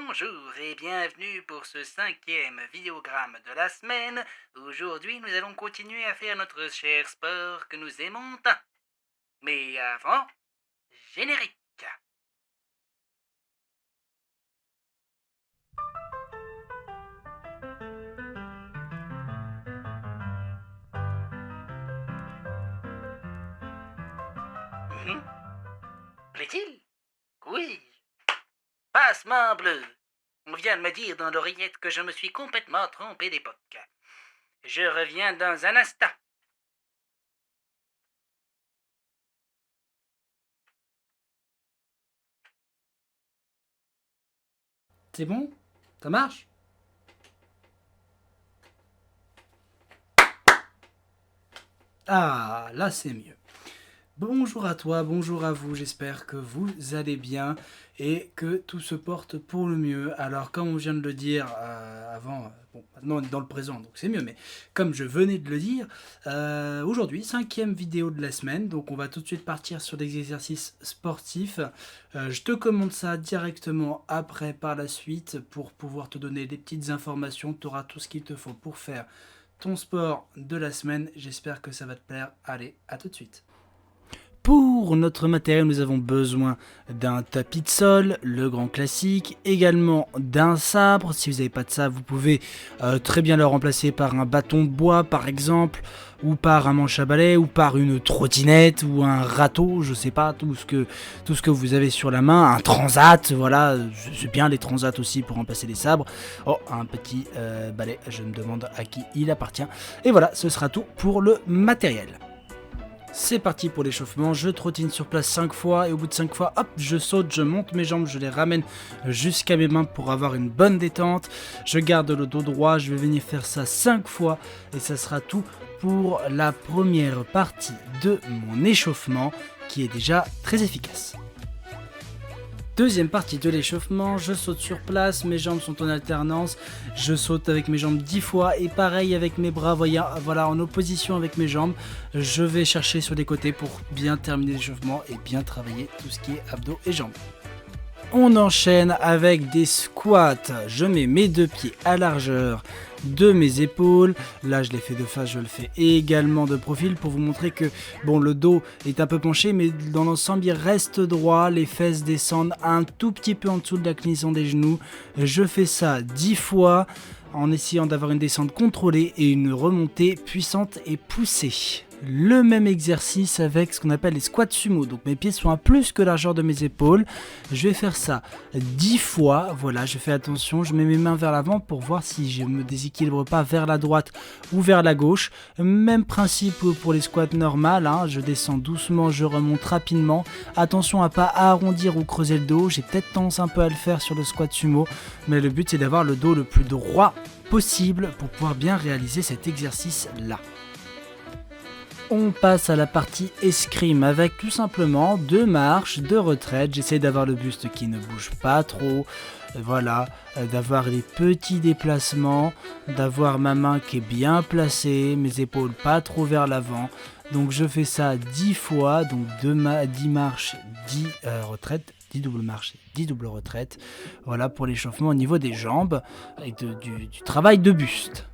Bonjour et bienvenue pour ce 5e vidéogramme de la semaine. Aujourd'hui, nous allons continuer à faire notre cher sport que nous aimons tant. Mais avant, générique. Plaît-il? Oui. Passement bleu. On vient de me dire dans l'oreillette que je me suis complètement trompé d'époque. Je reviens dans un instant. C'est bon? Ça marche? Ah, là c'est mieux. Bonjour à toi, bonjour à vous, j'espère que vous allez bien et que tout se porte pour le mieux. Alors comme on vient de le dire avant, bon maintenant on est dans le présent donc c'est mieux, mais comme je venais de le dire, aujourd'hui 5e vidéo de la semaine, donc on va tout de suite partir sur des exercices sportifs. Je te commande ça directement après par la suite pour pouvoir te donner des petites informations, tu auras tout ce qu'il te faut pour faire ton sport de la semaine, j'espère que ça va te plaire. Allez, à tout de suite. Pour notre matériel, nous avons besoin d'un tapis de sol, le grand classique, également d'un sabre. Si vous n'avez pas de sabre, vous pouvez très bien le remplacer par un bâton de bois par exemple, ou par un manche à balai, ou par une trottinette, ou un râteau, je sais pas, tout ce que vous avez sur la main, un transat, voilà, c'est bien les transats aussi pour remplacer les sabres. Oh, un petit balai, je me demande à qui il appartient. Et voilà, ce sera tout pour le matériel. C'est parti pour l'échauffement, je trottine sur place 5 fois et au bout de 5 fois, hop, je saute, je monte mes jambes, je les ramène jusqu'à mes mains pour avoir une bonne détente. Je garde le dos droit, je vais venir faire ça 5 fois et ça sera tout pour la première partie de mon échauffement qui est déjà très efficace. Deuxième partie de l'échauffement, je saute sur place, mes jambes sont en alternance, je saute avec mes jambes 10 fois et pareil avec mes bras, voilà, en opposition avec mes jambes, je vais chercher sur les côtés pour bien terminer l'échauffement et bien travailler tout ce qui est abdos et jambes. On enchaîne avec des squats, je mets mes deux pieds à largeur de mes épaules, là je l'ai fait de face, je le fais également de profil pour vous montrer que bon, le dos est un peu penché mais dans l'ensemble il reste droit, les fesses descendent un tout petit peu en dessous de l'inclinaison des genoux. Je fais ça 10 fois en essayant d'avoir une descente contrôlée et une remontée puissante et poussée. Le même exercice avec ce qu'on appelle les squats sumo, donc mes pieds sont à plus que largeur de mes épaules. Je vais faire ça 10 fois, voilà, je fais attention, je mets mes mains vers l'avant pour voir si je me déséquilibre pas vers la droite ou vers la gauche. Même principe pour les squats normales, hein. Je descends doucement, je remonte rapidement. Attention à pas arrondir ou creuser le dos, j'ai peut-être tendance un peu à le faire sur le squat sumo, mais le but c'est d'avoir le dos le plus droit possible pour pouvoir bien réaliser cet exercice là. On passe à la partie escrime avec tout simplement 2 marches, 2 retraites. J'essaie d'avoir le buste qui ne bouge pas trop, voilà, d'avoir les petits déplacements, d'avoir ma main qui est bien placée, mes épaules pas trop vers l'avant. Donc je fais ça 10 fois, donc 10 marches, 10 retraites. 10 doubles marches, 10 doubles retraites. Voilà pour l'échauffement au niveau des jambes et du travail de buste.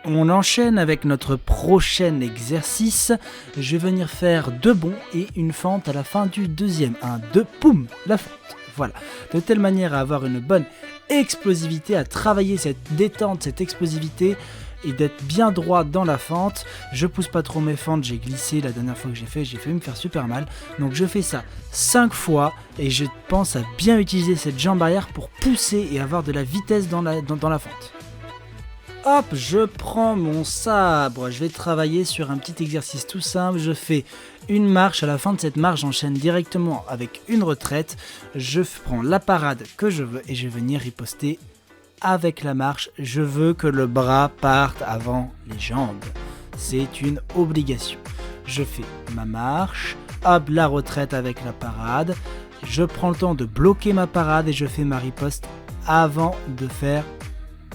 On enchaîne avec notre prochain exercice. Je vais venir faire 2 bonds et une fente à la fin du deuxième. 1, 2, poum, la fente. Voilà. De telle manière à avoir une bonne explosivité, à travailler cette détente, cette explosivité et d'être bien droit dans la fente. Je pousse pas trop mes fentes, j'ai glissé la dernière fois que j'ai failli me faire super mal. Donc je fais ça 5 fois et je pense à bien utiliser cette jambe arrière pour pousser et avoir de la vitesse dans la fente. Hop, je prends mon sabre, je vais travailler sur un petit exercice tout simple, je fais une marche, à la fin de cette marche j'enchaîne directement avec une retraite, je prends la parade que je veux et je vais venir riposter avec la marche, je veux que le bras parte avant les jambes, c'est une obligation. Je fais ma marche, hop, la retraite avec la parade, je prends le temps de bloquer ma parade et je fais ma riposte avant de faire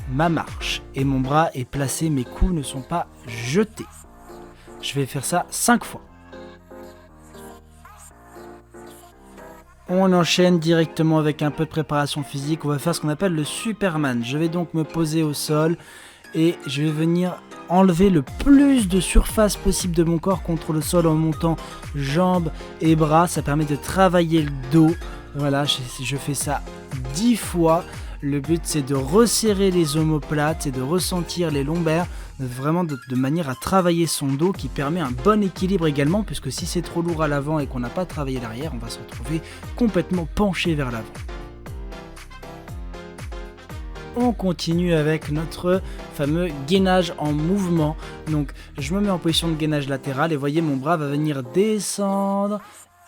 ma marche et mon bras est placé, mes coups ne sont pas jetés. Je vais faire ça 5 fois. On enchaîne directement avec un peu de préparation physique. On va faire ce qu'on appelle le Superman. Je vais donc me poser au sol et je vais venir enlever le plus de surface possible de mon corps contre le sol en montant jambes et bras. Ça permet de travailler le dos. Voilà, je fais ça 10 fois. Le but c'est de resserrer les omoplates et de ressentir les lombaires, vraiment de manière à travailler son dos qui permet un bon équilibre également, puisque si c'est trop lourd à l'avant et qu'on n'a pas travaillé l'arrière, on va se retrouver complètement penché vers l'avant. On continue avec notre fameux gainage en mouvement. Donc je me mets en position de gainage latéral et voyez mon bras va venir descendre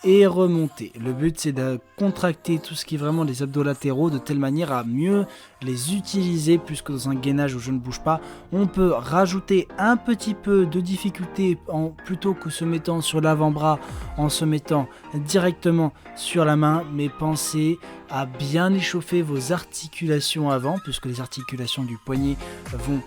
et remonter. Le but c'est de contracter tout ce qui est vraiment les abdos latéraux de telle manière à mieux les utiliser, puisque dans un gainage où je ne bouge pas, on peut rajouter un petit peu de difficulté plutôt que se mettant sur l'avant-bras, en se mettant directement sur la main, mais pensez à bien échauffer vos articulations avant, puisque les articulations du poignet vont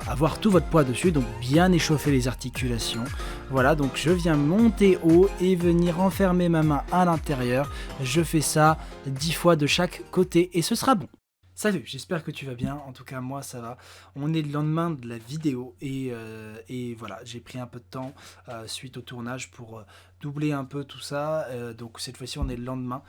avoir tout votre poids dessus, donc bien échauffer les articulations. Voilà, donc je viens monter haut et venir enfermer ma main à l'intérieur. Je fais ça 10 fois de chaque côté et ce sera bon. Salut, j'espère que tu vas bien, en tout cas moi ça va. On est le lendemain de la vidéo et voilà, j'ai pris un peu de temps suite au tournage pour doubler un peu tout ça, donc cette fois-ci on est le lendemain.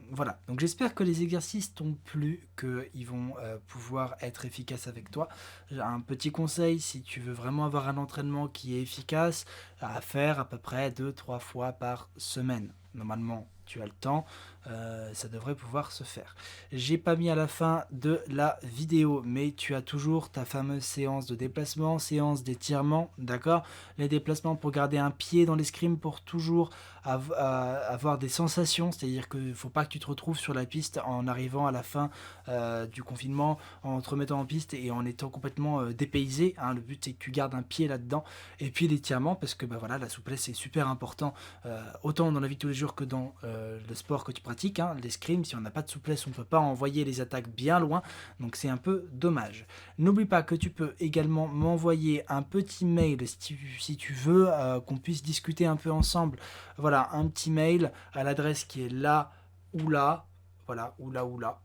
Voilà, donc j'espère que les exercices t'ont plu, qu'ils vont pouvoir être efficaces avec toi. J'ai un petit conseil, si tu veux vraiment avoir un entraînement qui est efficace, à faire à peu près 2-3 fois par semaine. Normalement, tu as le temps, ça devrait pouvoir se faire. J'ai pas mis à la fin de la vidéo, mais tu as toujours ta fameuse séance de déplacement, séance d'étirement, d'accord? Les déplacements pour garder un pied dans l'escrime, pour toujours avoir des sensations, c'est-à-dire qu'il ne faut pas que tu te retrouves sur la piste en arrivant à la fin du confinement, en te remettant en piste et en étant complètement dépaysé, hein. Le but c'est que tu gardes un pied là-dedans, et puis l'étirement, parce que voilà, la souplesse c'est super important, autant dans la vie de tous les jours que dans le sport que tu pratiques, hein. L'escrime, si on n'a pas de souplesse, on ne peut pas envoyer les attaques bien loin, donc c'est un peu dommage. N'oublie pas que tu peux également m'envoyer un petit mail si tu veux qu'on puisse discuter un peu ensemble. Voilà, un petit mail à l'adresse qui est là ou là, voilà, ou là ou là.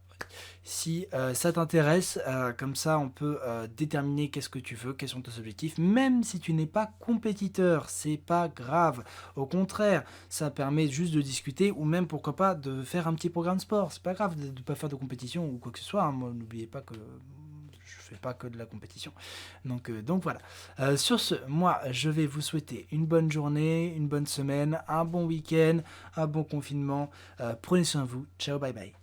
Si ça t'intéresse, comme ça on peut déterminer qu'est-ce que tu veux, quels sont tes objectifs, même si tu n'es pas compétiteur, c'est pas grave. Au contraire, ça permet juste de discuter, ou même pourquoi pas de faire un petit programme sport. C'est pas grave de ne pas faire de compétition ou quoi que ce soit, hein. Moi, n'oubliez pas que je fais pas que de la compétition. Donc voilà. Sur ce, moi je vais vous souhaiter une bonne journée, une bonne semaine, un bon week-end, un bon confinement. Prenez soin de vous. Ciao, bye bye.